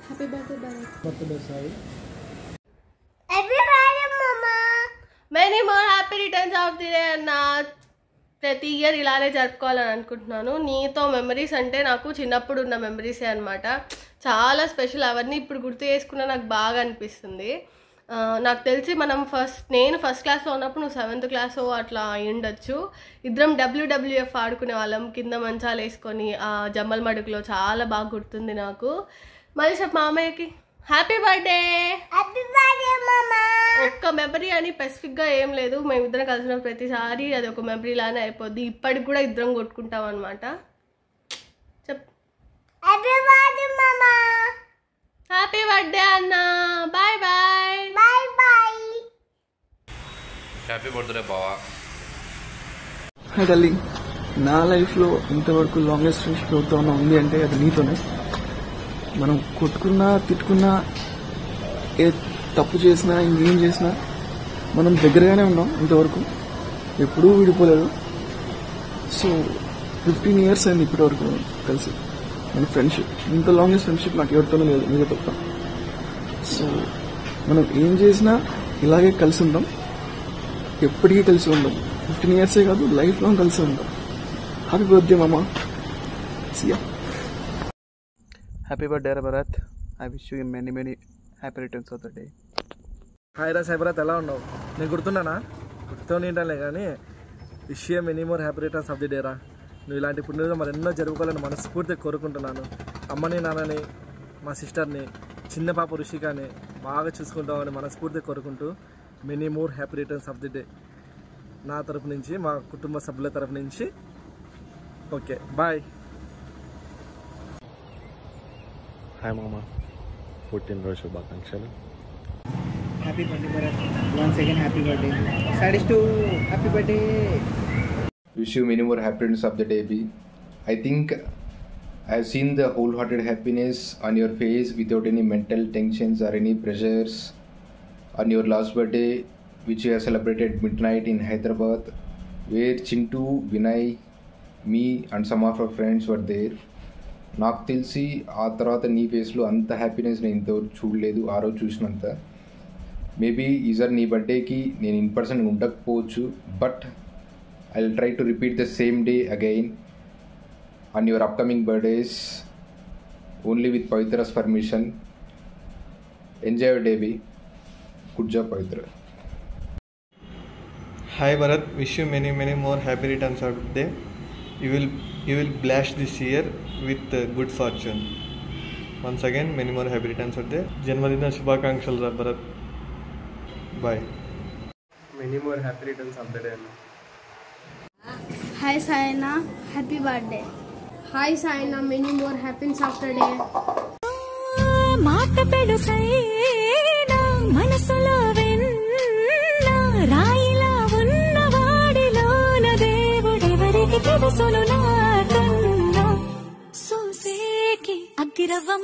Happy birthday, Bharat. Birthday, Sai. Happy birthday, Mama. Many more happy returns of the day అన్న. ప్రతి year ఇలానే జరుపుకోవాలని అనుకుంటున్నాను. నీతో మెమరీస్ అంటే నాకు చిన్నప్పుడు ఉన్న మెమరీసే అనమాట. చాలా స్పెషల్. అవన్నీ ఇప్పుడు గుర్తు చేసుకున్నా నాకు బాగా అనిపిస్తుంది. నాకు తెలిసి నేను ఫస్ట్ క్లాస్లో ఉన్నప్పుడు నువ్వు 7th క్లాస్ అట్లా అయి ఉండొచ్చు. ఇద్దరం WWF ఆడుకునే వాళ్ళం కింద మంచాలు వేసుకొని ఆ జమ్మల మడుగులో. చాలా బాగా గుర్తుంది నాకు. మళ్ళీ చెప్పు మామయ్యకి happy birthday. Happy birthday, Mama. ఒక్క మెమరీ అని స్పెసిఫిక్గా ఏం లేదు. మేమిద్దరం కలిసిన ప్రతిసారి అది ఒక మెమరీ లానే అయిపోద్ది. ఇప్పటికి కూడా ఇద్దరం కొట్టుకుంటాం అనమాట. చెప్ Happy birthday, Mama. Happy birthday అన్న. Bye bye. Bye bye. Happy birthday బావా. హాయ్ డార్లింగ్, నా లైఫ్లో ఇంతవరకు లాంగెస్ట్ ఫ్రెండ్షిప్ ఎవరితో ఉంది అంటే అది నీతోనే. మనం కొట్టుకున్నా తిట్టుకున్నా ఏ తప్పు చేసినా ఇంకేం చేసినా మనం దగ్గరగానే ఉన్నాం ఇంతవరకు. ఎప్పుడూ విడిపోలేదు. సో 15 years అయింది ఇప్పటి వరకు కలిసి మన ఫ్రెండ్షిప్. ఇంత లాంగెస్ట్ ఫ్రెండ్షిప్ నాకు ఎవరితోనే లేదు, మీతో తప్ప. సో మనం ఏం చేసినా ఇలాగే కలిసి ఉంటాం, ఎప్పటికీ కలిసి ఉంటాం. 15 years కాదు, లైఫ్ లాంగ్ కలిసి ఉంటాం. హ్యాపీ బర్త్డే మామా. Siya. Happy birthday Bharat. I wish you many happy returns of the day. Hi రా భరత్, ఎలా ఉన్నావు? నేను గుర్తున్నానా? గుర్తునింటాలే కానీ wish you many more happy returns of the day రా. నువ్వు ఇలాంటి పుణ్యంలో మరి ఎన్నో జరుపుకోవాలని మనస్ఫూర్తిగా కోరుకుంటున్నాను. అమ్మని నాన్నని మా సిస్టర్ని చిన్న పాప రుషికాని బాగా చూసుకుంటామని మనస్ఫూర్తిగా కోరుకుంటూ many more happy returns of the day నా తరపు నుంచి, మా కుటుంబ సభ్యుల తరపు నుంచి. Okay bye. హాయ్ మామ, పుట్టినరోజు శుభాకాంక్షలు. Happy birthday Bharat. Once again happy birthday. Studies to happy birthday. Wish you many more happy returns of the day, B. I think I've seen the wholehearted happiness on your face without any mental tensions or any pressures on your last birthday, which you have celebrated midnight in Hyderabad, where Chintu, Vinay, me and some of our friends were there. నాకు తెలిసి ఆ తర్వాత నీ ఫేస్లో అంత happiness నేను ఇంతవరకు చూడలేదు ఆ రోజు చూసినంత. మేబీ ఈసారి నీ బర్త్డేకి నేను ఇన్ పర్సన్ ఉండకపోవచ్చు, but I'll try to repeat the same day again on your upcoming birthdays, only with Pavitra's permission. Enjoy your day, B. Good job, Pavitra. Hi Bharat, wish you many more happy returns of the day. You will blast this year with good fortune. Once again, many more happy returns of the day. Janmadina Shubhakankshalu ra Bharat. Bye. Many more happy returns of the day. Hi Saina, happy birthday. Hi Saina, many more happiness after day. మాట పెడుసైనా మనసులో వెన్న రాయిలా ఉన్నవాడిలోన దేవుడెవరికి తెలుసును నాకన్నా సూసేకి అగ్గిరవ్వ